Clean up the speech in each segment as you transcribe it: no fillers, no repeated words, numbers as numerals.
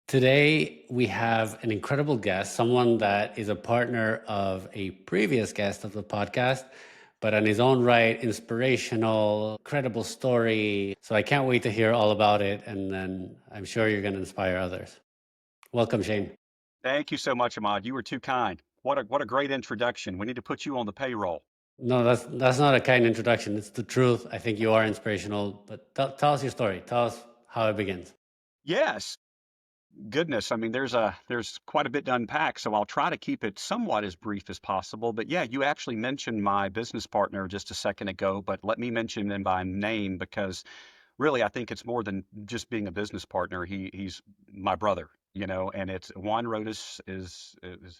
Today, we have an incredible guest, someone that is a partner of a previous guest of the podcast, but on his own right, inspirational, credible story. So I can't wait to hear all about it. And then I'm sure you're going to inspire others. Welcome, Shane. Thank you so much, Ahmad. You were too kind. What a great introduction. We need to put you on the payroll. No, that's not a kind introduction. It's the truth. I think you are inspirational, but tell us your story. Tell us how it begins. Yes, goodness. I mean, there's quite a bit to unpack, so I'll try to keep it somewhat as brief as possible. But yeah, you actually mentioned my business partner just a second ago, but let me mention him by name because really, I think it's more than just being a business partner. He's my brother, and it's Juan Rodas is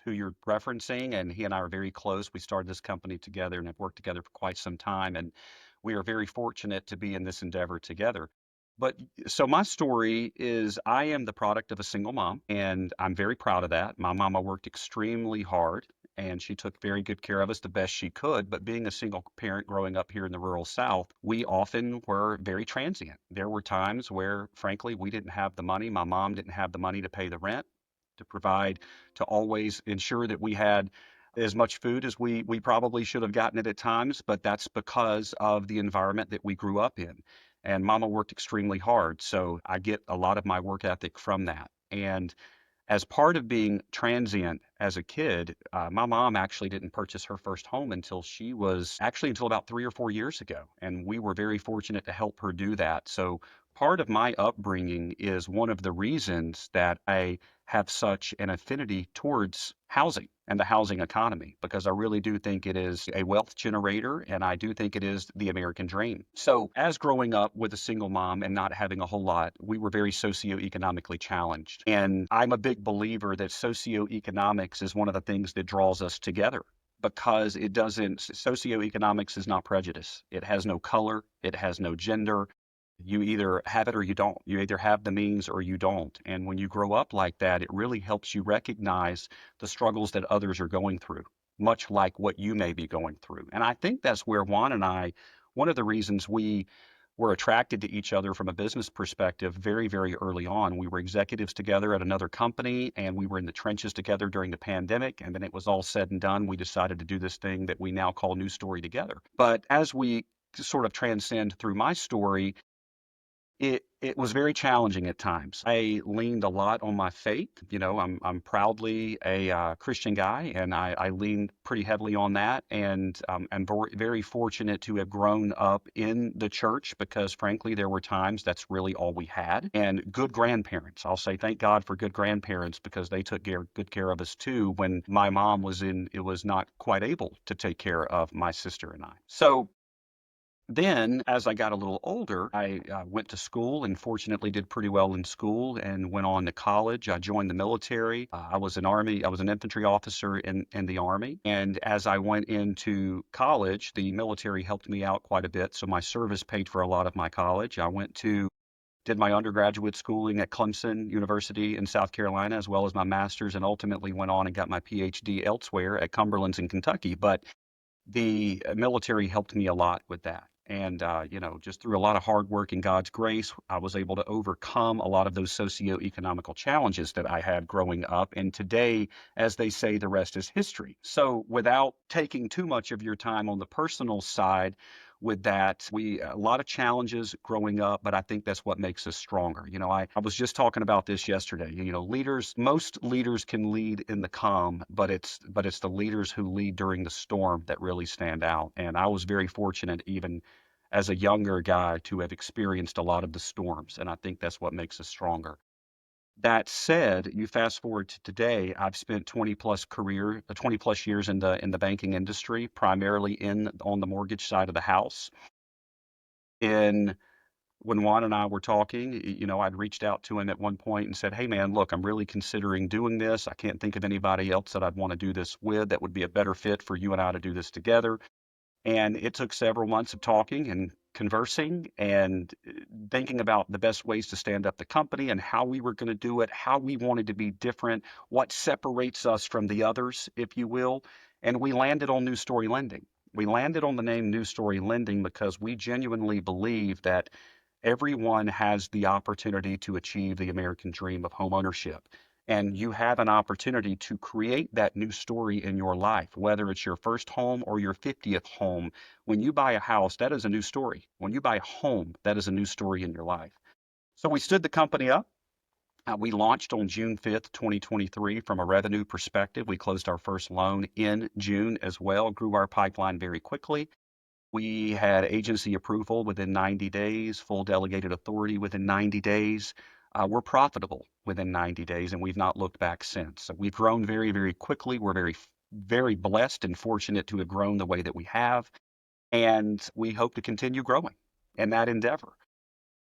who you're referencing, and he and I are very close. We started this company together and have worked together for quite some time, and we are very fortunate to be in this endeavor together. But so my story is I am the product of a single mom, and I'm very proud of that. My mama worked extremely hard and she took very good care of us the best she could. But being a single parent growing up here in the rural South, we often were very transient. There were times where, frankly, we didn't have the money. My mom didn't have the money to pay the rent, to provide, to always ensure that we had as much food as we probably should have gotten it at times, but that's because of the environment that we grew up in. And mama worked extremely hard, so I get a lot of my work ethic from that. And as part of being transient as a kid, my mom actually didn't purchase her first home until she was actually until about 3 or 4 years ago. And we were very fortunate to help her do that. So part of my upbringing is one of the reasons that I have such an affinity towards housing and the housing economy, because I really do think it is a wealth generator and I do think it is the American dream. So, as growing up with a single mom and not having a whole lot, we were very socioeconomically challenged. And I'm a big believer that socioeconomics is one of the things that draws us together because it doesn't, socioeconomics is not prejudice. It has no color, it has no gender. You either have it or you don't. You either have the means or you don't. And when you grow up like that, it really helps you recognize the struggles that others are going through, much like what you may be going through. And I think that's where Juan and I, one of the reasons we were attracted to each other from a business perspective very, very early on. We were executives together at another company and we were in the trenches together during the pandemic. And then it was all said and done. We decided to do this thing that we now call New Story together. But as we sort of transcend through my story, it was very challenging at times. I leaned a lot on my faith. I'm proudly a Christian guy, and I leaned pretty heavily on that. And I'm very fortunate to have grown up in the church because, frankly, there were times that's really all we had. And good grandparents. I'll say thank God for good grandparents because they took good care of us too when my mom was not quite able to take care of my sister and I. So then, as I got a little older, I went to school and fortunately did pretty well in school and went on to college. I joined the military. I was an infantry officer in the Army. And as I went into college, the military helped me out quite a bit. So my service paid for a lot of my college. Did my undergraduate schooling at Clemson University in South Carolina, as well as my master's, and ultimately went on and got my PhD elsewhere at Cumberland's in Kentucky. But the military helped me a lot with that. And, just through a lot of hard work and God's grace, I was able to overcome a lot of those socioeconomical challenges that I had growing up. And today, as they say, the rest is history. So without taking too much of your time on the personal side, with that, a lot of challenges growing up, but I think that's what makes us stronger. I was just talking about this yesterday. Most leaders can lead in the calm, but it's the leaders who lead during the storm that really stand out. And I was very fortunate, even as a younger guy, to have experienced a lot of the storms, and I think that's what makes us stronger. That said, you fast forward to today, I've spent 20 plus years in the banking industry, primarily in on the mortgage side of the house. And when Juan and I were talking, I'd reached out to him at one point and said, "Hey man, look, I'm really considering doing this. I can't think of anybody else that I'd want to do this with that would be a better fit for you and I to do this together." And it took several months of talking and conversing and thinking about the best ways to stand up the company and how we were going to do it, how we wanted to be different, what separates us from the others, if you will. And we landed on New Story Lending. We landed on the name New Story Lending because we genuinely believe that Everyone has the opportunity to achieve the American dream of homeownership. And you have an opportunity to create that new story in your life, whether it's your first home or your 50th home. When you buy a house, that is a new story. When you buy a home, that is a new story in your life. So we stood the company up. We launched on June 5th, 2023. From a revenue perspective, we closed our first loan in June as well, grew our pipeline very quickly. We had agency approval within 90 days, full delegated authority within 90 days. We're profitable within 90 days, and we've not looked back since. So we've grown very, very quickly. We're very, very blessed and fortunate to have grown the way that we have, and we hope to continue growing in that endeavor.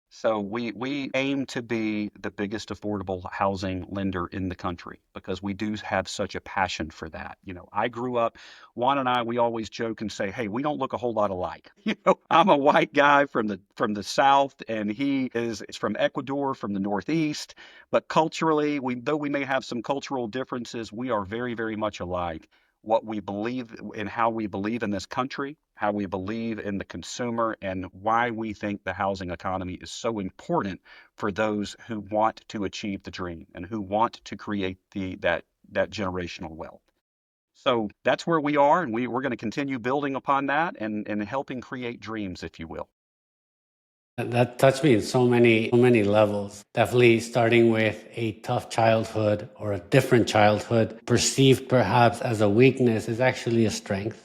So we aim to be the biggest affordable housing lender in the country because we do have such a passion for that. I grew up, Juan and I, we always joke and say, hey, we don't look a whole lot alike. I'm a white guy from the South, and he is from Ecuador, from the Northeast. But culturally, though we may have some cultural differences, we are very, very much alike. What we believe in, how we believe in this country, how we believe in the consumer, and why we think the housing economy is so important for those who want to achieve the dream and who want to create that generational wealth. So that's where we are, and we're going to continue building upon that and helping create dreams, if you will. That touched me in so many levels. Definitely starting with a tough childhood or a different childhood, perceived perhaps as a weakness, is actually a strength.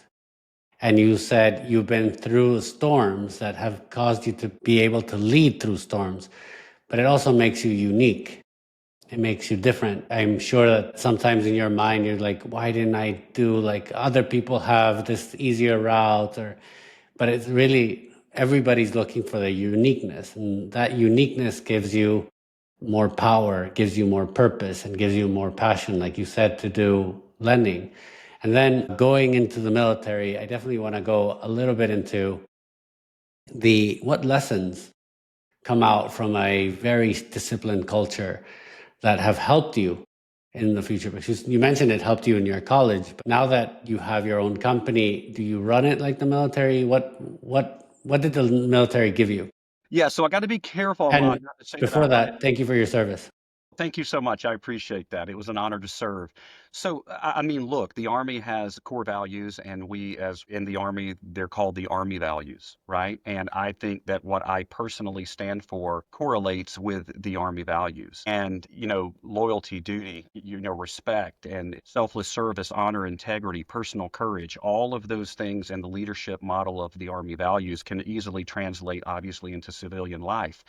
And you said you've been through storms that have caused you to be able to lead through storms, but it also makes you unique. It makes you different. I'm sure that sometimes in your mind, you're like, why didn't I do like other people have this easier route? But it's really, everybody's looking for the uniqueness. And that uniqueness gives you more power, gives you more purpose, and gives you more passion, like you said, to do lending. And then going into the military, I definitely want to go a little bit into what lessons come out from a very disciplined culture that have helped you in the future? Because you mentioned it helped you in your college, but now that you have your own company, do you run it like the military? What did the military give you? Yeah, so I got to be careful, Ahmad, And not to say that I before run it. that, thank you for your service. Thank you so much. I appreciate that. It was an honor to serve. So, I mean, look, the Army has core values, and we, as in the Army, they're called the Army values, right? And I think that what I personally stand for correlates with the Army values. And, loyalty, duty, respect, and selfless service, honor, integrity, personal courage, all of those things and the leadership model of the Army values can easily translate, obviously, into civilian life.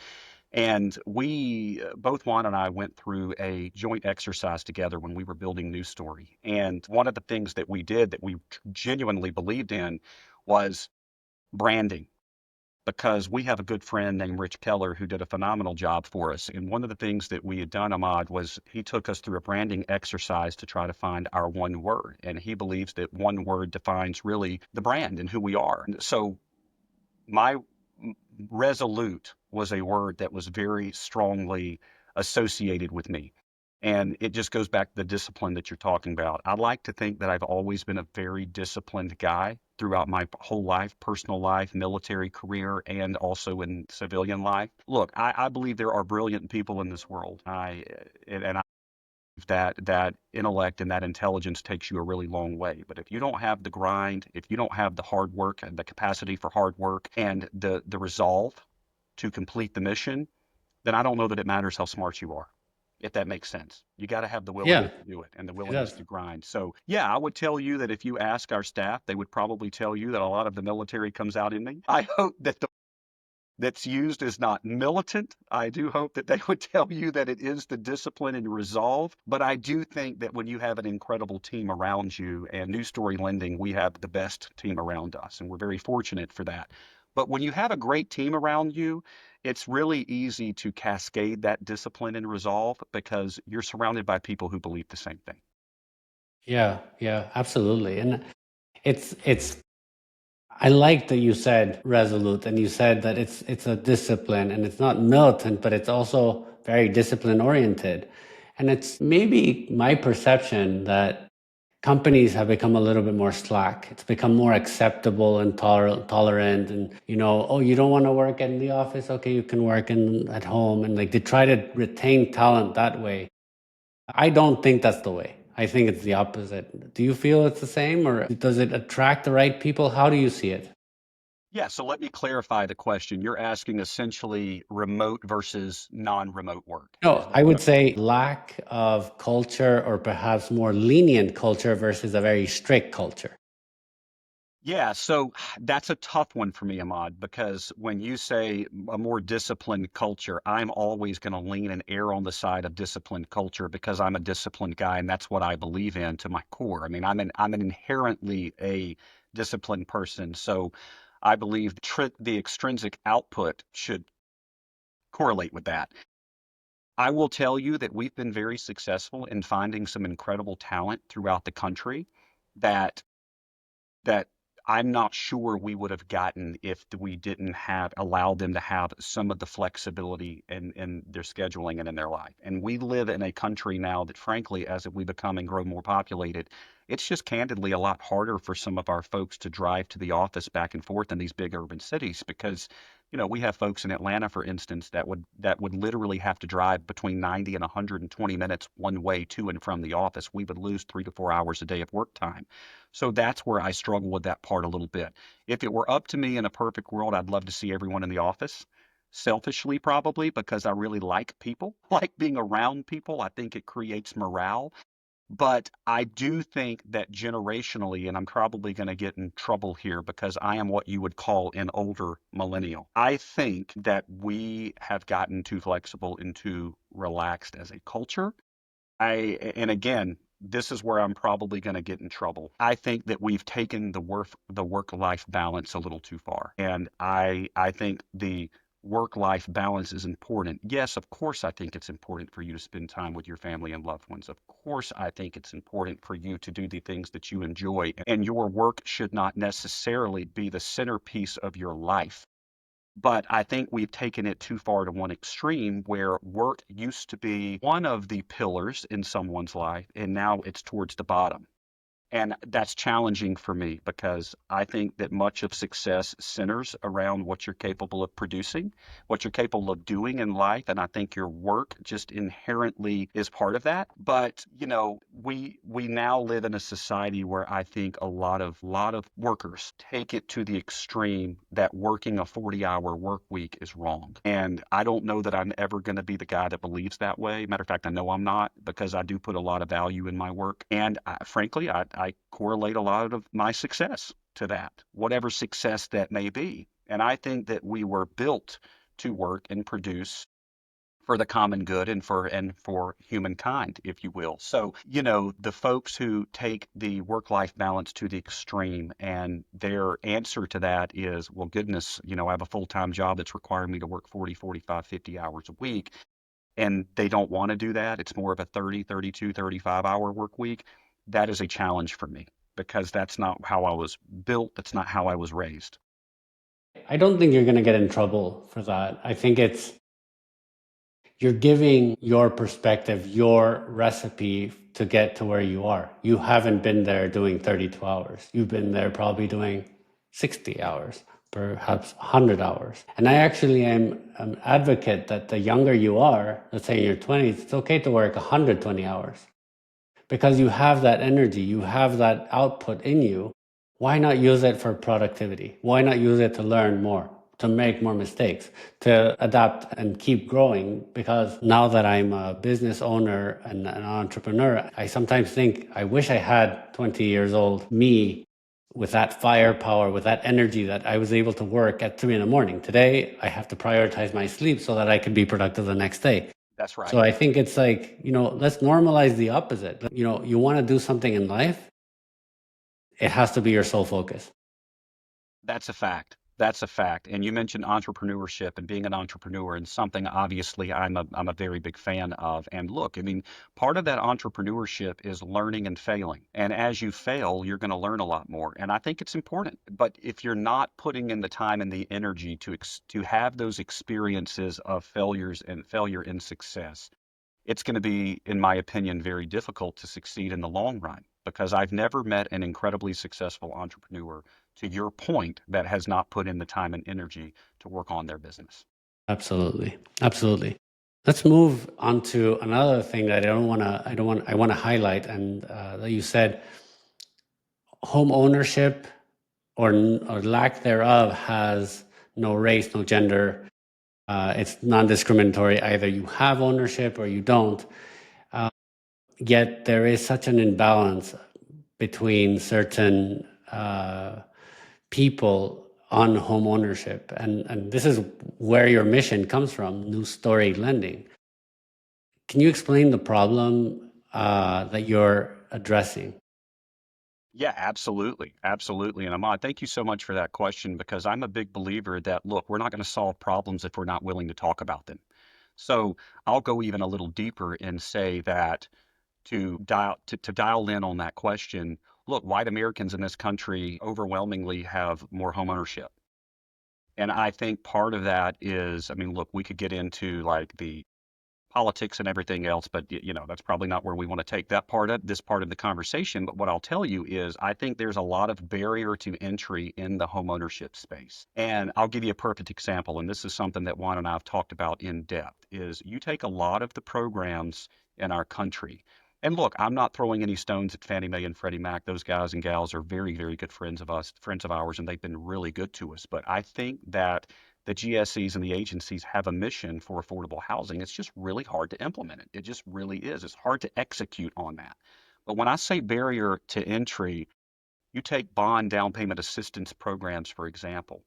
And both Juan and I went through a joint exercise together when we were building New Story. And one of the things that we did that we genuinely believed in was branding, because we have a good friend named Rich Keller who did a phenomenal job for us. And one of the things that we had done, Ahmad, was he took us through a branding exercise to try to find our one word. And he believes that one word defines really the brand and who we are. And so my resolute was a word that was very strongly associated with me. And it just goes back to the discipline that you're talking about. I like to think that I've always been a very disciplined guy throughout my whole life, personal life, military career, and also in civilian life. Look, I believe there are brilliant people in this world. And I that intellect and that intelligence takes you a really long way. But if you don't have the grind, if you don't have the hard work and the capacity for hard work and the resolve to complete the mission, then I don't know that it matters how smart you are, if that makes sense. You got to have the willingness Yeah, to do it and the it willingness does. to grind. So, yeah, I would tell you that if you ask our staff, they would probably tell you that a lot of the military comes out in me. I hope that the that's used is not militant. I do hope that they would tell you that it is the discipline and resolve. But I do think that when you have an incredible team around you, and New Story Lending, we have the best team around us, and we're very fortunate for that. But when you have a great team around you, it's really easy to cascade that discipline and resolve because you're surrounded by people who believe the same thing. Yeah, yeah, absolutely. And it's I like that you said resolute, and you said that it's a discipline, and it's not militant, but it's also very discipline oriented. And it's maybe my perception that companies have become a little bit more slack. It's become more acceptable and tolerant. And, oh, you don't want to work in the office? Okay, you can work at home. And like they try to retain talent that way. I don't think that's the way. I think it's the opposite. Do you feel it's the same, or does it attract the right people? How do you see it? Yeah, so let me clarify the question. You're asking essentially remote versus non-remote work. Is No, that I what would I'm? say lack of culture or perhaps more lenient culture versus a very strict culture. Yeah, so that's a tough one for me, Ahmad, because when you say a more disciplined culture, I'm always going to lean and err on the side of disciplined culture because I'm a disciplined guy and that's what I believe in to my core. I mean, I'm an inherently a disciplined person, so I believe the extrinsic output should correlate with that. I will tell you that we've been very successful in finding some incredible talent throughout the country that that I'm not sure we would have gotten if we didn't have allowed them to have some of the flexibility in their scheduling and in their life. And we live in a country now that, frankly, as we become and grow more populated, it's just candidly a lot harder for some of our folks to drive to the office back and forth in these big urban cities because, we have folks in Atlanta, for instance, that would literally have to drive between 90 and 120 minutes one way to and from the office. We would lose 3 to 4 hours a day of work time. So that's where I struggle with that part a little bit. If it were up to me in a perfect world, I'd love to see everyone in the office. Selfishly, probably because I really like people, like being around people. I think it creates morale. But I do think that generationally, and I'm probably going to get in trouble here because I am what you would call an older millennial. I think that we have gotten too flexible and too relaxed as a culture. And again, this is where I'm probably going to get in trouble. I think that we've taken the work life balance a little too far. And I think the work life balance is important. Yes, of course I think it's important for you to spend time with your family and loved ones. Of course I think it's important for you to do the things that you enjoy, and your work should not necessarily be the centerpiece of your life. But I think we've taken it too far to one extreme where work used to be one of the pillars in someone's life, and now it's towards the bottom. And that's challenging for me because I think that much of success centers around what you're capable of producing, what you're capable of doing in life. And I think your work just inherently is part of that. But, we now live in a society where I think a lot of workers take it to the extreme that working a 40-hour work week is wrong. And I don't know that I'm ever going to be the guy that believes that way. Matter of fact, I know I'm not because I do put a lot of value in my work. And frankly, I correlate a lot of my success to that, whatever success that may be. And I think that we were built to work and produce for the common good and for humankind, if you will. So, the folks who take the work-life balance to the extreme and their answer to that is, well, goodness, I have a full-time job that's requiring me to work 40, 45, 50 hours a week, and they don't want to do that. It's more of a 30, 32, 35-hour work week. That is a challenge for me because that's not how I was built. That's not how I was raised. I don't think you're going to get in trouble for that. I think you're giving your perspective, your recipe to get to where you are. You haven't been there doing 32 hours. You've been there probably doing 60 hours, perhaps 100 hours. And I actually am an advocate that the younger you are, let's say in your 20s, it's okay to work 120 hours because you have that energy, you have that output in you. Why not use it for productivity? Why not use it to learn more, to make more mistakes, to adapt and keep growing? Because now that I'm a business owner and an entrepreneur, I sometimes think I wish I had 20 years old me with that firepower, with that energy that I was able to work at 3 in the morning. Today, I have to prioritize my sleep so that I can be productive the next day. That's So right. I think it's like, let's normalize the opposite. You want to do something in life, it has to be your sole focus. That's a fact. That's a fact. And you mentioned entrepreneurship and being an entrepreneur and something obviously I'm a very big fan of. And look, I mean, part of that entrepreneurship is learning and failing. And as you fail, you're going to learn a lot more. And I think it's important. But if you're not putting in the time and the energy to have those experiences of failures and failure and success, it's going to be, in my opinion, very difficult to succeed in the long run. because I've never met an incredibly successful entrepreneur, to your point, that has not put in the time and energy to work on their business. Absolutely. Absolutely. Let's move on to another thing that I want to highlight, and that you said home ownership or lack thereof has no race, no gender. It's non-discriminatory. Either you have ownership or you don't. Yet there is such an imbalance between certain people on home ownership, and this is where your mission comes from, New Story Lending. Can you explain the problem that you're addressing? Yeah, absolutely. Absolutely. And Ahmad, thank you so much for that question because I'm a big believer that, look, we're not going to solve problems if we're not willing to talk about them. So I'll go even a little deeper and say that to dial in on that question, look, white Americans in this country overwhelmingly have more home ownership. And I think part of that is, I mean, look, we could get into like the politics and everything else, but that's probably not where we want to take this part of the conversation. But what I'll tell you is I think there's a lot of barrier to entry in the homeownership space. And I'll give you a perfect example. And this is something that Juan and I have talked about in depth is you take a lot of the programs in our country. And look, I'm not throwing any stones at Fannie Mae and Freddie Mac. Those guys and gals are very, very good friends of us, friends of ours, and they've been really good to us. But I think that the GSEs and the agencies have a mission for affordable housing. It's just really hard to implement it. It just really is. It's hard to execute on that. But when I say barrier to entry, you take bond down payment assistance programs, for example,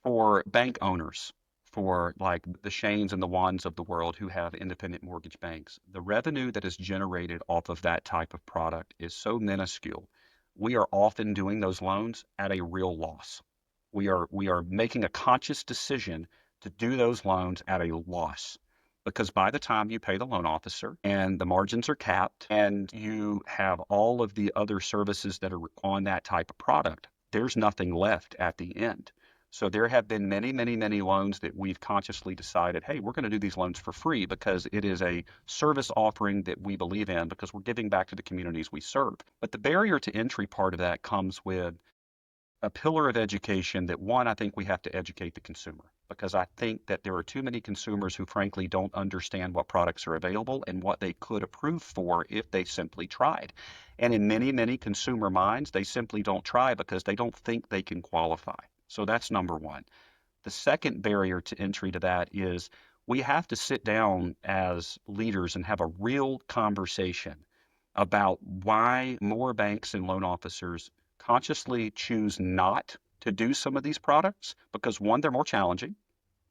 for bank owners, for like the Shanes and the Wands of the world who have independent mortgage banks. The revenue that is generated off of that type of product is so minuscule. We are often doing those loans at a real loss. We are making a conscious decision to do those loans at a loss because by the time you pay the loan officer and the margins are capped and you have all of the other services that are on that type of product, there's nothing left at the end. So there have been many, many, many loans that we've consciously decided, hey, we're going to do these loans for free because it is a service offering that we believe in because we're giving back to the communities we serve. But the barrier to entry part of that comes with a pillar of education that one, I think we have to educate the consumer because I think that there are too many consumers who frankly don't understand what products are available and what they could approve for if they simply tried. And in many, many consumer minds, they simply don't try because they don't think they can qualify. So that's number one. The second barrier to entry to that is we have to sit down as leaders and have a real conversation about why more banks and loan officers consciously choose not to do some of these products because one, they're more challenging.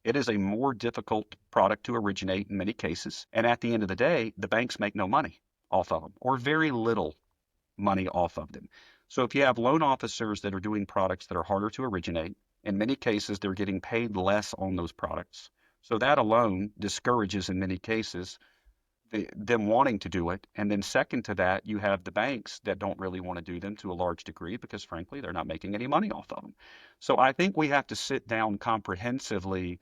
It is a more difficult product to originate in many cases. And at the end of the day, the banks make no money off of them or very little money off of them. So if you have loan officers that are doing products that are harder to originate, in many cases, they're getting paid less on those products. So that alone discourages in many cases them wanting to do it. And then second to that, you have the banks that don't really want to do them to a large degree because frankly, they're not making any money off of them. So I think we have to sit down comprehensively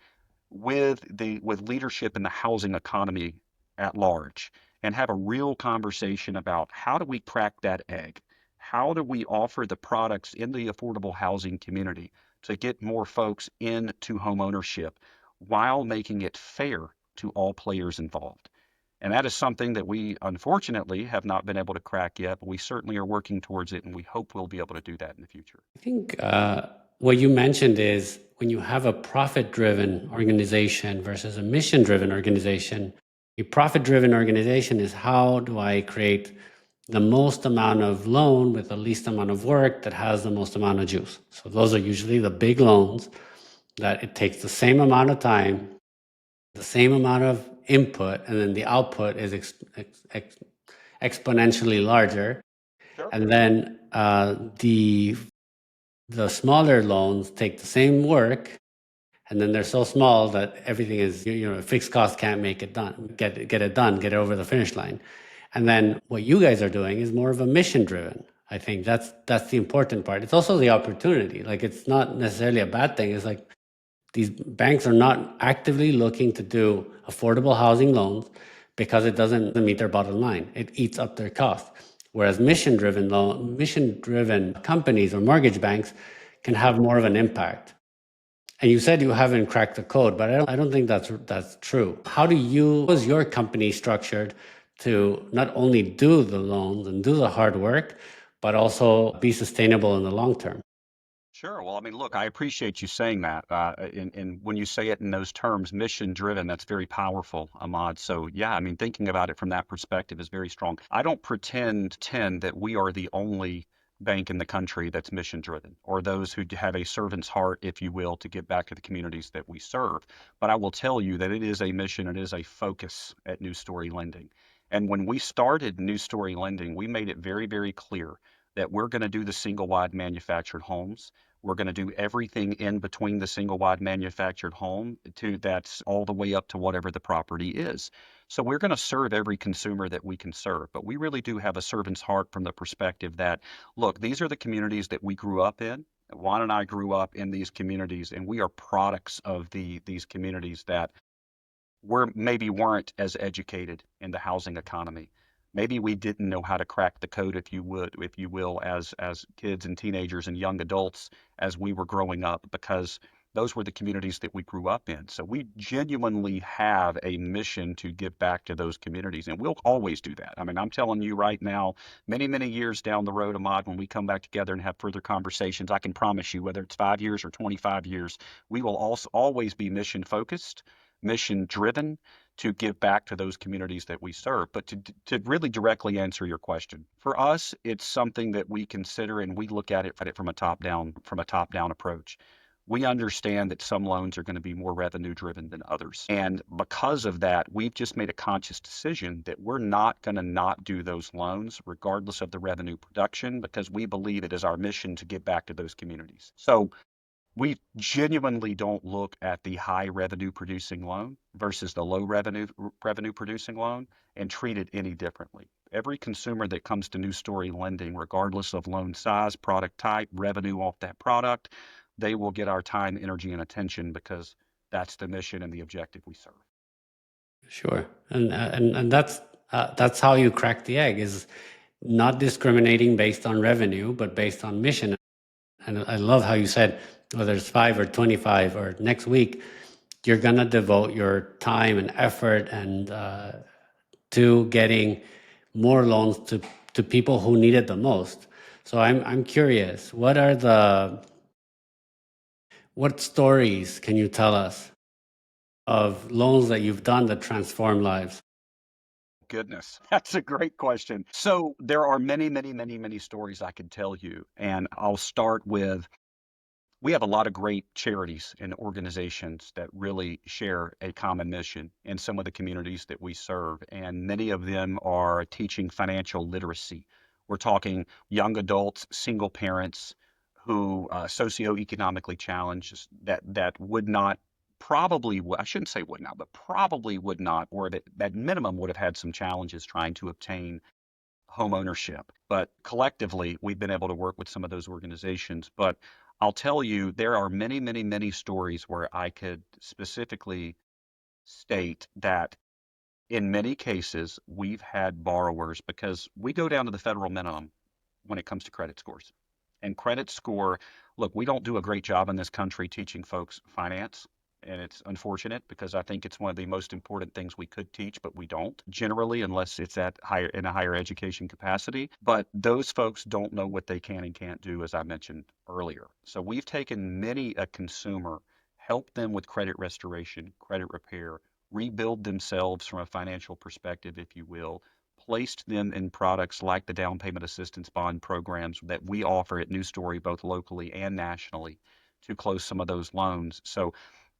with leadership in the housing economy at large and have a real conversation about how do we crack that egg? How do we offer the products in the affordable housing community to get more folks into home ownership while making it fair to all players involved? And that is something that we unfortunately have not been able to crack yet, but we certainly are working towards it and we hope we'll be able to do that in the future. I think what you mentioned is when you have a profit driven organization versus a mission driven organization, a profit driven organization is how do I create the most amount of loan with the least amount of work that has the most amount of juice. So those are usually the big loans that it takes the same amount of time, the same amount of input, and then the output is exponentially larger. Sure. And then the smaller loans take the same work, and then they're so small that everything is fixed cost can't make it done, get it done, get it over the finish line. And then what you guys are doing is more of a mission driven. I think that's the important part. It's also the opportunity. Like it's not necessarily a bad thing. It's like these banks are not actively looking to do affordable housing loans because it doesn't meet their bottom line. It eats up their cost. whereas mission driven companies or mortgage banks can have more of an impact. And you said you haven't cracked the code, but I don't think that's true. How is your company structured to not only do the loans and do the hard work, but also be sustainable in the long term? Sure. Well, I mean, look, I appreciate you saying that. And when you say it in those terms, mission driven, that's very powerful, Ahmad. So, yeah, I mean, thinking about it from that perspective is very strong. I don't pretend that we are the only bank in the country that's mission driven, or those who have a servant's heart, if you will, to give back to the communities that we serve. But I will tell you that it is a mission, it is a focus at New Story Lending. And when we started New Story Lending, we made it very, very clear that we're going to do the single wide manufactured homes. We're going to do everything in between the single wide manufactured home to that's all the way up to whatever the property is. So we're going to serve every consumer that we can serve, but we really do have a servant's heart from the perspective that, look, these are the communities that we grew up in. Juan and I grew up in these communities, and we are products of these communities that maybe weren't as educated in the housing economy. Maybe we didn't know how to crack the code, if you will, as kids and teenagers and young adults as we were growing up, because those were the communities that we grew up in. So we genuinely have a mission to give back to those communities, and we'll always do that. I mean, I'm telling you right now, many, many years down the road, Ahmad, when we come back together and have further conversations, I can promise you, whether it's 5 years or 25 years, we will also always be mission focused, mission driven to give back to those communities that we serve. But to really directly answer your question, for us, it's something that we consider and we look at it from a top down approach. We understand that some loans are going to be more revenue driven than others. And because of that, we've just made a conscious decision that we're not going to not do those loans, regardless of the revenue production, because we believe it is our mission to give back to those communities. So we genuinely don't look at the high revenue producing loan versus the low revenue producing loan and treat it any differently. Every consumer that comes to New Story Lending, regardless of loan size, product type, revenue off that product, they will get our time, energy, and attention because that's the mission and the objective we serve. Sure, and that's how you crack the egg, is not discriminating based on revenue, but based on mission. And I love how you said, whether it's 5 or 25 or next week, you're gonna devote your time and effort and to getting more loans to people who need it the most. So I'm curious, what stories can you tell us of loans that you've done that transform lives? Goodness, that's a great question. So there are many, many, many, many stories I could tell you. And I'll start with, we have a lot of great charities and organizations that really share a common mission in some of the communities that we serve. And many of them are teaching financial literacy. We're talking young adults, single parents who socioeconomically challenged that would not I shouldn't say would not, but probably would not, or that at minimum would have had some challenges trying to obtain home ownership. But collectively, we've been able to work with some of those organizations. But I'll tell you, there are many, many, many stories where I could specifically state that in many cases, we've had borrowers because we go down to the federal minimum when it comes to credit scores. And credit score, look, we don't do a great job in this country teaching folks finance. And it's unfortunate because I think it's one of the most important things we could teach, but we don't generally, unless it's in a higher education capacity. But those folks don't know what they can and can't do, as I mentioned earlier. So we've taken many a consumer, helped them with credit restoration, credit repair, rebuild themselves from a financial perspective, if you will, placed them in products like the down payment assistance bond programs that we offer at New Story, both locally and nationally, to close some of those loans. So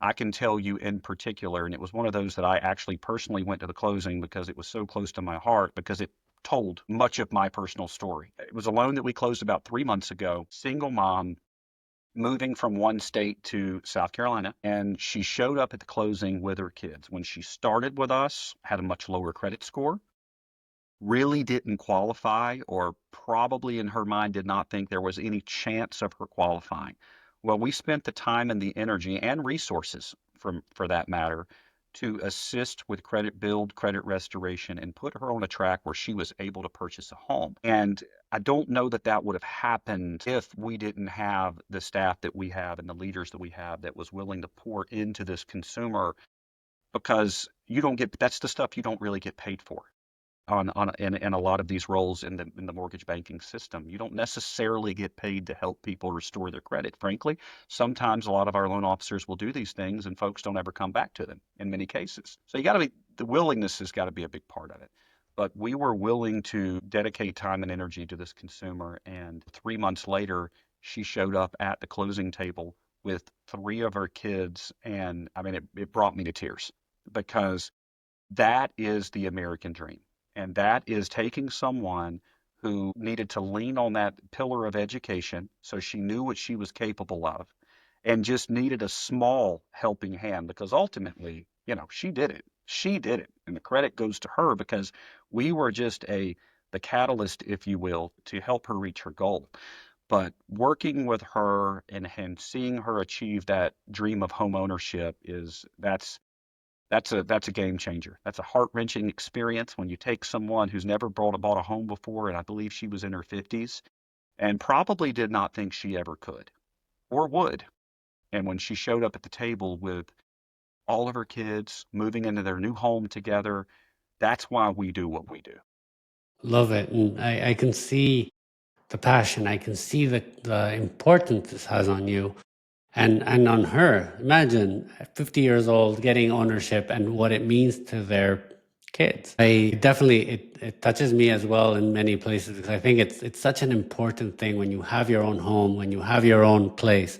I can tell you in particular, and it was one of those that I actually personally went to the closing because it was so close to my heart because it told much of my personal story. It was a loan that we closed about 3 months ago, single mom moving from one state to South Carolina, and she showed up at the closing with her kids. When she started with us, had a much lower credit score, really didn't qualify, or probably in her mind did not think there was any chance of her qualifying. Well, we spent the time and the energy and resources for that matter to assist with credit build, credit restoration, and put her on a track where she was able to purchase a home. And I don't know that that would have happened if we didn't have the staff that we have and the leaders that we have that was willing to pour into this consumer, because you don't get, that's the stuff you don't really get paid for in a lot of these roles in the mortgage banking system. You don't necessarily get paid to help people restore their credit. Frankly, sometimes a lot of our loan officers will do these things and folks don't ever come back to them in many cases. So you got to be, the willingness has got to be a big part of it. But we were willing to dedicate time and energy to this consumer. And 3 months later, she showed up at the closing table with three of her kids. And I mean, it brought me to tears, because that is the American dream. And that is taking someone who needed to lean on that pillar of education so she knew what she was capable of, and just needed a small helping hand, because ultimately, she did it. She did it. And the credit goes to her, because we were just the catalyst, if you will, to help her reach her goal. But working with her and seeing her achieve that dream of home ownership that's a game changer. That's a heart-wrenching experience when you take someone who's never bought a home before, and I believe she was in her 50s, and probably did not think she ever could or would. And when she showed up at the table with all of her kids moving into their new home together, that's why we do what we do. Love it. And I can see the passion. I can see the importance this has on you and on her. Imagine at 50 years old getting ownership and what it means to their kids. I definitely, it touches me as well in many places, because I think it's such an important thing when you have your own home, when you have your own place,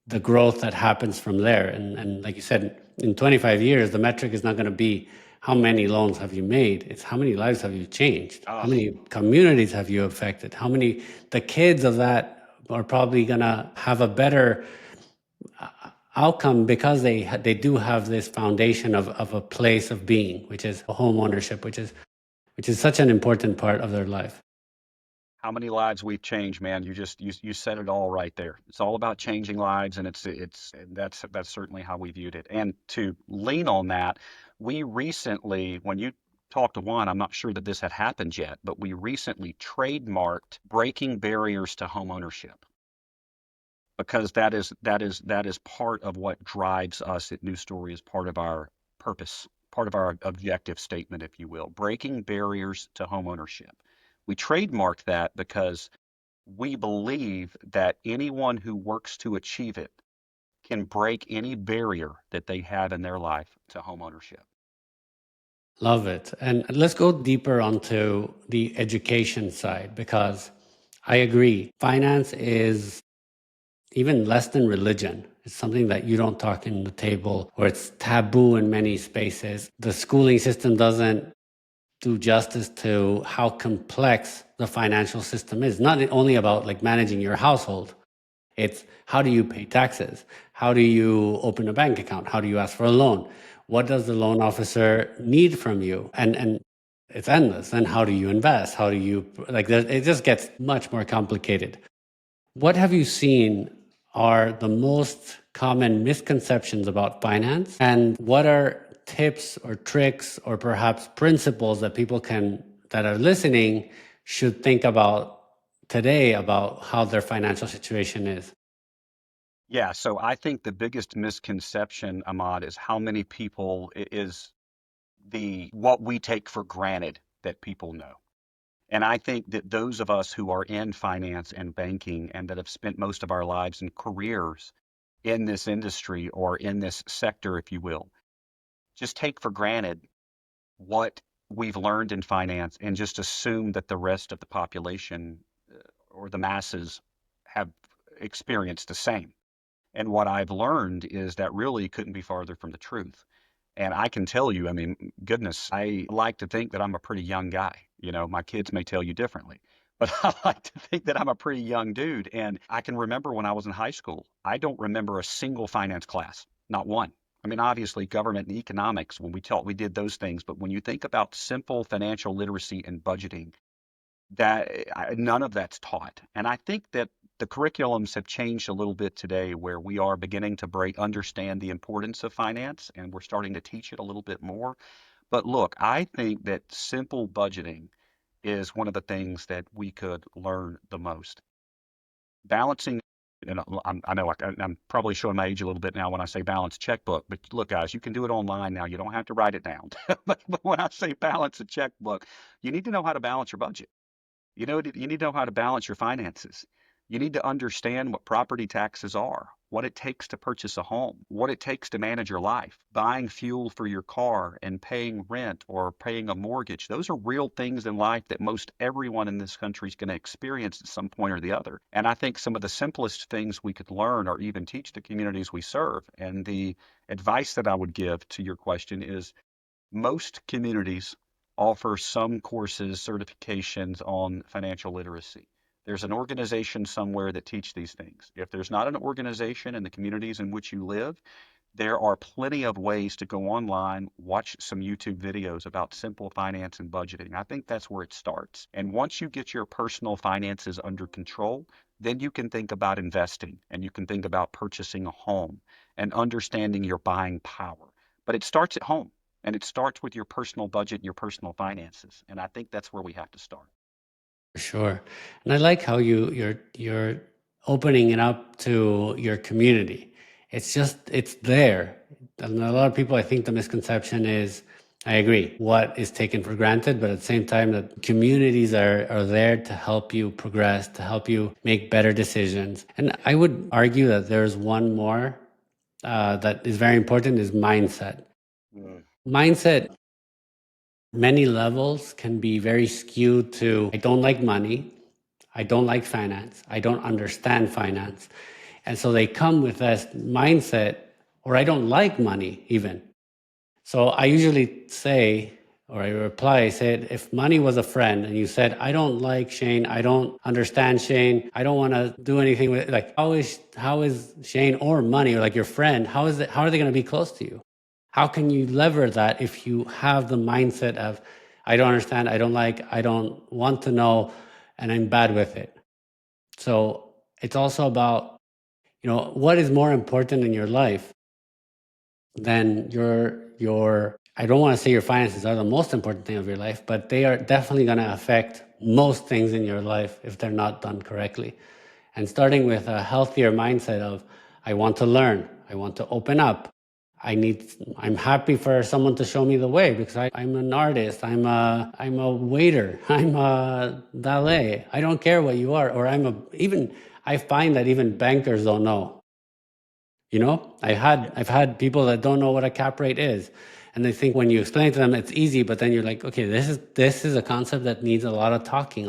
the growth that happens from there. And like you said, in 25 years, the metric is not going to be how many loans have you made. It's how many lives have you changed? How Oh, many communities have you affected? How many, the kids of that are probably going to have a better outcome, because they do have this foundation of a place of being, which is home ownership, which is such an important part of their life. how many lives we've changed, man. You said it all right there. It's all about changing lives, and that's certainly how we viewed it. And to lean on that, we recently, when you talked to Juan, I'm not sure that this had happened yet, but we recently trademarked breaking barriers to home ownership, because that is part of what drives us at New Story, as part of our purpose, part of our objective statement, if you will, breaking barriers to home ownership. We trademarked that because we believe that anyone who works to achieve it can break any barrier that they have in their life to home ownership. Love it. And let's go deeper onto the education side, because I agree. Finance is even less than religion. It's something that you don't talk in the table, or it's taboo in many spaces. The schooling system doesn't do justice to how complex the financial system is. Not only about like managing your household. It's how do you pay taxes? How do you open a bank account? How do you ask for a loan? What does the loan officer need from you? And it's endless. And how do you invest? How do you like? It just gets much more complicated. What have you seen are the most common misconceptions about finance? And what are tips or tricks or perhaps principles that people that are listening should think about today about how their financial situation is? Yeah, so I think the biggest misconception, Ahmad, is how many people is the what we take for granted that people know. And I think that those of us who are in finance and banking and that have spent most of our lives and careers in this industry or in this sector, if you will, just take for granted what we've learned in finance and just assume that the rest of the population or the masses have experienced the same. And what I've learned is that really couldn't be farther from the truth. And I can tell you, I mean, goodness, I like to think that I'm a pretty young guy. My kids may tell you differently, but I like to think that I'm a pretty young dude. And I can remember when I was in high school, I don't remember a single finance class, not one. I mean, obviously, government and economics, when we taught, we did those things. But when you think about simple financial literacy and budgeting, none of that's taught. And I think that The curriculums have changed a little bit today where we are beginning to understand the importance of finance and we're starting to teach it a little bit more. But look, I think that simple budgeting is one of the things that we could learn the most. Balancing, and I know I'm probably showing my age a little bit now when I say balance checkbook, but look, guys, you can do it online now. You don't have to write it down. But when I say balance a checkbook, you need to know how to balance your budget. You need to know how to balance your finances. You need to understand what property taxes are, what it takes to purchase a home, what it takes to manage your life, buying fuel for your car and paying rent or paying a mortgage. Those are real things in life that most everyone in this country is going to experience at some point or the other. And I think some of the simplest things we could learn or even teach the communities we serve. And the advice that I would give to your question is most communities offer some courses, certifications on financial literacy. There's an organization somewhere that teach these things. If there's not an organization in the communities in which you live, there are plenty of ways to go online, watch some YouTube videos about simple finance and budgeting. I think that's where it starts. And once you get your personal finances under control, then you can think about investing and you can think about purchasing a home and understanding your buying power. But it starts at home and it starts with your personal budget and your personal finances. And I think that's where we have to start. For sure. And I like how you're opening it up to your community. It's there. And a lot of people, I think the misconception is, I agree, what is taken for granted, but at the same time that communities are there to help you progress, to help you make better decisions. And I would argue that there's one more that is very important is mindset. Mm. Mindset, many levels can be very skewed to, I don't like money. I don't like finance. I don't understand finance. And so they come with this mindset, or I don't like money even. So I usually say, or I reply, I said, if money was a friend and you said, I don't like Shane, I don't understand Shane, I don't want to do anything with it, like how is Shane or money or like your friend, how are they going to be close to you? How can you lever that if you have the mindset of, I don't understand, I don't like, I don't want to know, and I'm bad with it? So it's also about, what is more important in your life than your I don't want to say your finances are the most important thing of your life, but they are definitely going to affect most things in your life if they're not done correctly. And starting with a healthier mindset of, I want to learn, I want to open up. I'm happy for someone to show me the way because I'm an artist, I'm a waiter, I'm a valet. I don't care what you are, or I find that even bankers don't know. Yeah. I've had people that don't know what a cap rate is, and they think when you explain to them it's easy, but then you're like, okay, this is a concept that needs a lot of talking,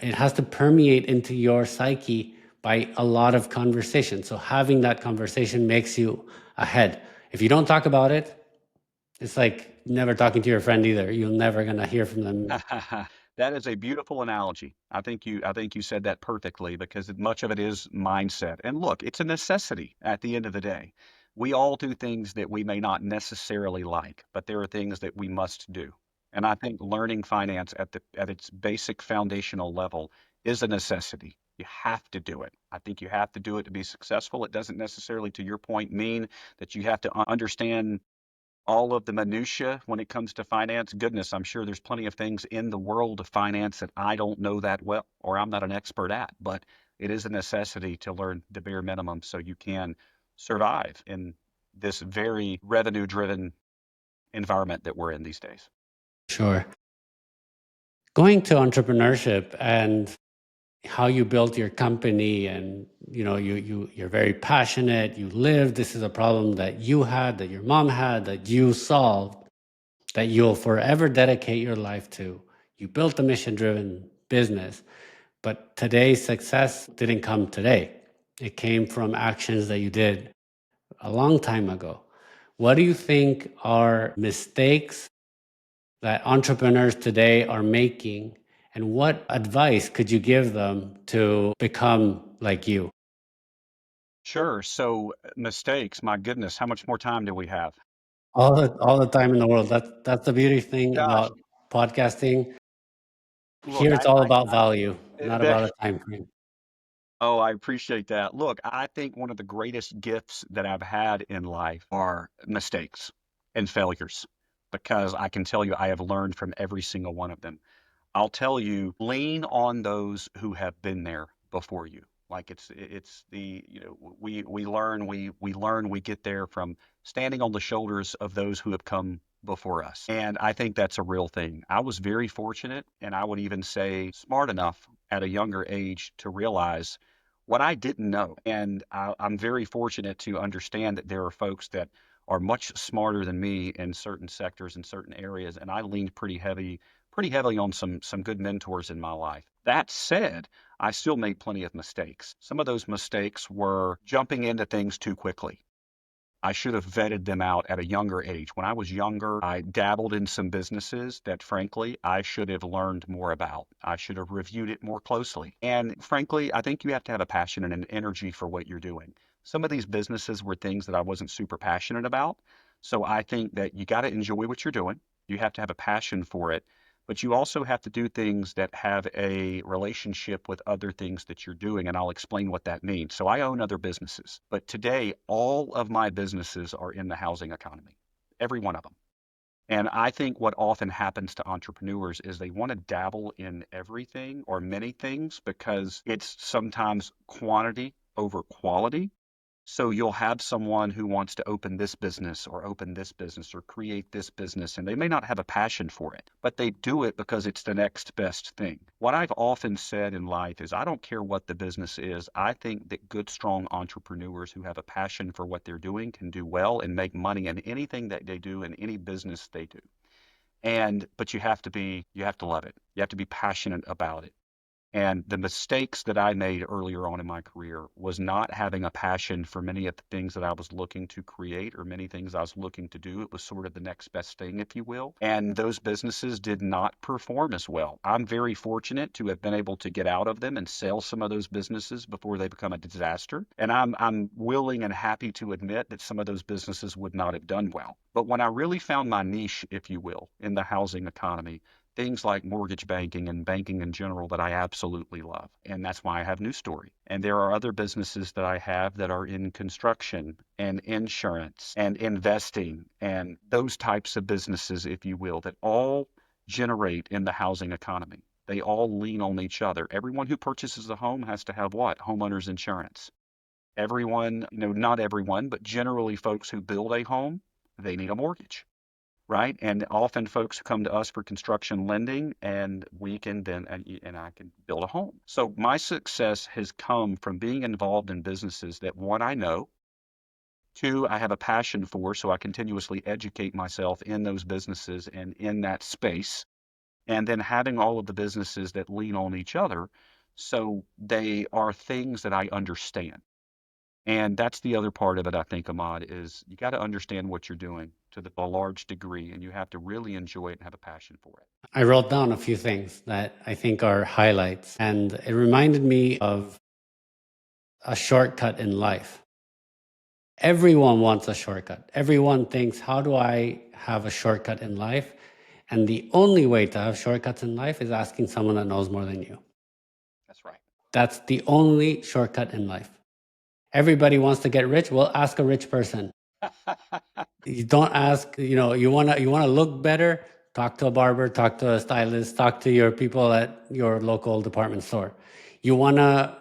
it has to permeate into your psyche by a lot of conversation. So having that conversation makes you ahead. If you don't talk about it, it's like never talking to your friend either. You're never gonna hear from them. That is a beautiful analogy. I think you said that perfectly because much of it is mindset. And look, it's a necessity at the end of the day. We all do things that we may not necessarily like, but there are things that we must do. And I think learning finance at its basic foundational level is a necessity. You have to do it. I think you have to do it to be successful. It doesn't necessarily, to your point, mean that you have to understand all of the minutia when it comes to finance. Goodness, I'm sure there's plenty of things in the world of finance that I don't know that well or I'm not an expert at, but it is a necessity to learn the bare minimum so you can survive in this very revenue driven environment that we're in these days. Sure. Going to entrepreneurship and how you built your company, and you're very passionate, you live, this is a problem that you had, that your mom had, that you solved, that you'll forever dedicate your life to. You built a mission driven business, but today's success didn't come today. It came from actions that you did a long time ago. What do you think are mistakes that entrepreneurs today are making, and what advice could you give them to become like you? Sure. So mistakes, my goodness, how much more time do we have? All the time in the world. That's the beauty thing Gosh, about podcasting. look, Here it's all about value, I not bet about a time frame. Oh, I appreciate that. Look, I think one of the greatest gifts that I've had in life are mistakes and failures because I can tell you I have learned from every single one of them. I'll tell you, lean on those who have been there before you. Like it's the, we get there from standing on the shoulders of those who have come before us. And I think that's a real thing. I was very fortunate, and I would even say smart enough at a younger age to realize what I didn't know. And I'm very fortunate to understand that there are folks that are much smarter than me in certain sectors and certain areas, and I leaned pretty heavily on some good mentors in my life. That said, I still made plenty of mistakes. Some of those mistakes were jumping into things too quickly. I should have vetted them out at a younger age. When I was younger, I dabbled in some businesses that, frankly, I should have learned more about. I should have reviewed it more closely. And frankly, I think you have to have a passion and an energy for what you're doing. Some of these businesses were things that I wasn't super passionate about. So I think that you got to enjoy what you're doing. You have to have a passion for it, but you also have to do things that have a relationship with other things that you're doing. And I'll explain what that means. So I own other businesses, but today all of my businesses are in the housing economy, every one of them. And I think what often happens to entrepreneurs is they want to dabble in everything or many things because it's sometimes quantity over quality. So you'll have someone who wants to open this business or create this business, and they may not have a passion for it, but they do it because it's the next best thing. What I've often said in life is I don't care what the business is. I think that good, strong entrepreneurs who have a passion for what they're doing can do well and make money in anything that they do in any business they do. But you have to love it. You have to be passionate about it. And the mistakes that I made earlier on in my career was not having a passion for many of the things that I was looking to create or many things I was looking to do. It was sort of the next best thing, if you will. And those businesses did not perform as well. I'm very fortunate to have been able to get out of them and sell some of those businesses before they become a disaster. And I'm willing and happy to admit that some of those businesses would not have done well. But when I really found my niche, if you will, in the housing economy, things like mortgage banking and banking in general that I absolutely love. And that's why I have New Story. And there are other businesses that I have that are in construction and insurance and investing and those types of businesses, if you will, that all generate in the housing economy. They all lean on each other. Everyone who purchases a home has to have what? Homeowners insurance. Everyone, not everyone, but generally folks who build a home, they need a mortgage, right? And often folks come to us for construction lending, and we can then, and I can build a home. So my success has come from being involved in businesses that one, I know, two, I have a passion for, so I continuously educate myself in those businesses and in that space, and then having all of the businesses that lean on each other. So they are things that I understand. And that's the other part of it, I think, Ahmad, is you got to understand what you're doing to a large degree, and you have to really enjoy it and have a passion for it. I wrote down a few things that I think are highlights, and it reminded me of a shortcut in life. Everyone wants a shortcut. Everyone thinks, how do I have a shortcut in life? And the only way to have shortcuts in life is asking someone that knows more than you. That's right. That's the only shortcut in life. Everybody wants to get rich. Well, ask a rich person. You don't ask, you wanna look better, talk to a barber, talk to a stylist, talk to your people at your local department store. You wanna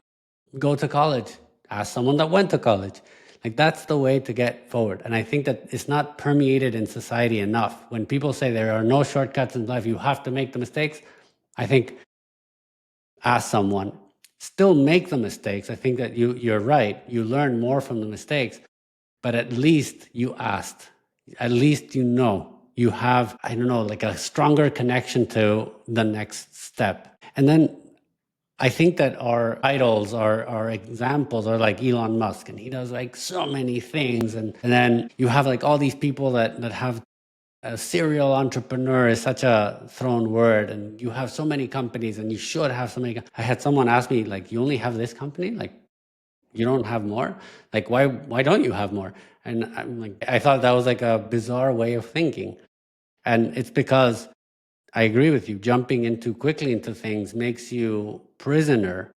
go to college, ask someone that went to college. Like, that's the way to get forward. And I think that it's not permeated in society enough. When people say there are no shortcuts in life, you have to make the mistakes. I think ask someone, still make the mistakes. I think that you're right. You learn more from the mistakes, but at least you asked. At least you have, I don't know, like a stronger connection to the next step. And then I think that our idols, our examples are like Elon Musk, and he does like so many things. And then you have like all these people that have a serial entrepreneur is such a thrown word, and you have so many companies, and you should have so many. I had someone ask me, like, you only have this company? Like, you don't have more? Like, why don't you have more? And I'm like, I thought that was like a bizarre way of thinking. And it's because I agree with you. Jumping into quickly into things makes you prisoner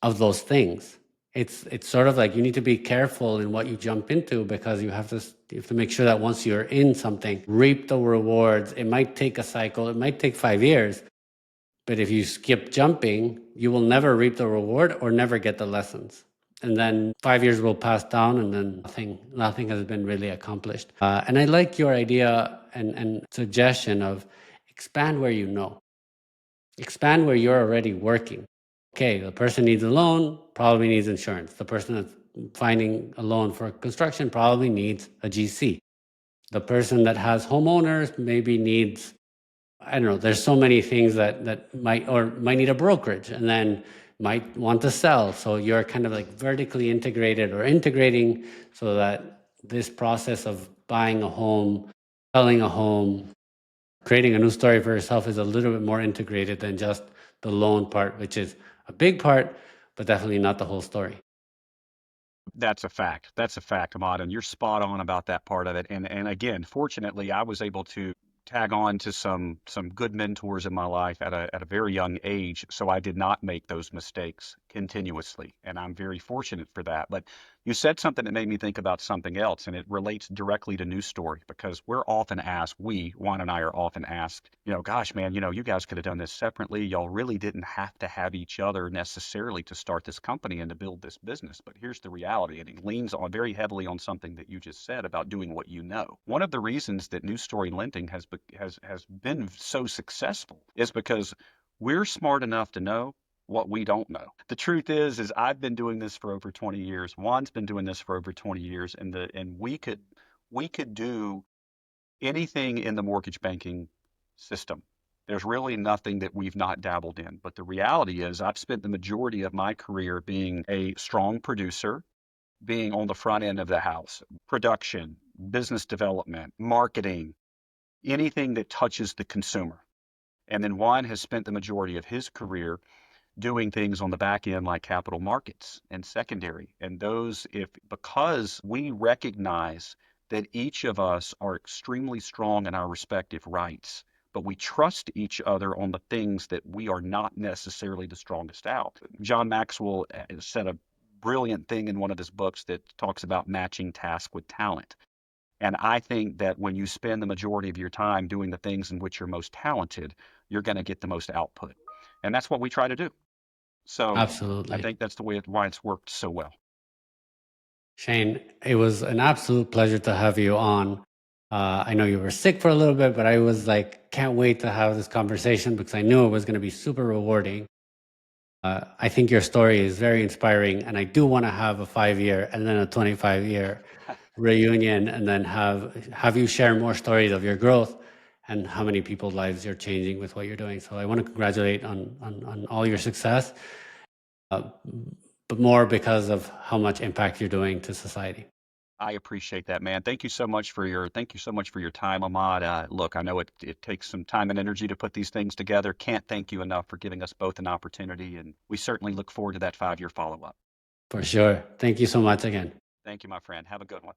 of those things. It's sort of like you need to be careful in what you jump into, because you have to make sure that once you're in something, reap the rewards. It might take a cycle, it might take 5 years, but if you skip jumping, you will never reap the reward or never get the lessons. And then 5 years will pass down, and then nothing has been really accomplished. And I like your idea and suggestion of expand where you know. Expand where you're already working. Okay, the person needs a loan, probably needs insurance. The person that's finding a loan for construction probably needs a GC. The person that has homeowners maybe needs, I don't know, there's so many things that might need a brokerage, and then might want to sell. So you're kind of like vertically integrated or integrating, so that this process of buying a home, selling a home, creating a new story for yourself is a little bit more integrated than just the loan part, which is a big part, but definitely not the whole story. That's a fact. That's a fact, Ahmad, and you're spot on about that part of it. And again, fortunately, I was able to tag on to some good mentors in my life at a very young age, so I did not make those mistakes continuously, and I'm very fortunate for that. But you said something that made me think about something else, and it relates directly to News Story, because we're often asked, Juan and I are often asked, gosh, man, you guys could have done this separately. Y'all really didn't have to have each other necessarily to start this company and to build this business. But here's the reality, and it leans on very heavily on something that you just said about doing what you know. One of the reasons that News Story Lending has been so successful is because we're smart enough to know what we don't know. The truth is I've been doing this for over 20 years. Juan's been doing this for over 20 years, and we could do anything in the mortgage banking system. There's really nothing that we've not dabbled in. But the reality is I've spent the majority of my career being a strong producer, being on the front end of the house, production, business development, marketing, anything that touches the consumer. And then Juan has spent the majority of his career doing things on the back end like capital markets and secondary. And those, if because we recognize that each of us are extremely strong in our respective rights, but we trust each other on the things that we are not necessarily the strongest out. John Maxwell said a brilliant thing in one of his books that talks about matching task with talent. And I think that when you spend the majority of your time doing the things in which you're most talented, you're going to get the most output. And that's what we try to do. So I Absolutely. think that's the way why it's worked so well. Shane, it was an absolute pleasure to have you on. I know you were sick for a little bit, but I was like, can't wait to have this conversation, because I knew it was going to be super rewarding. I think your story is very inspiring, and I do want to have a 5 year and then a 25-year reunion, and then have you share more stories of your growth and how many people's lives you're changing with what you're doing. So I want to congratulate on all your success, but more because of how much impact you're doing to society. I appreciate that, man. Thank you so much for your time, Ahmad. Look, I know it takes some time and energy to put these things together. Can't thank you enough for giving us both an opportunity, and we certainly look forward to that 5-year follow-up. For sure. Thank you so much again. Thank you, my friend. Have a good one.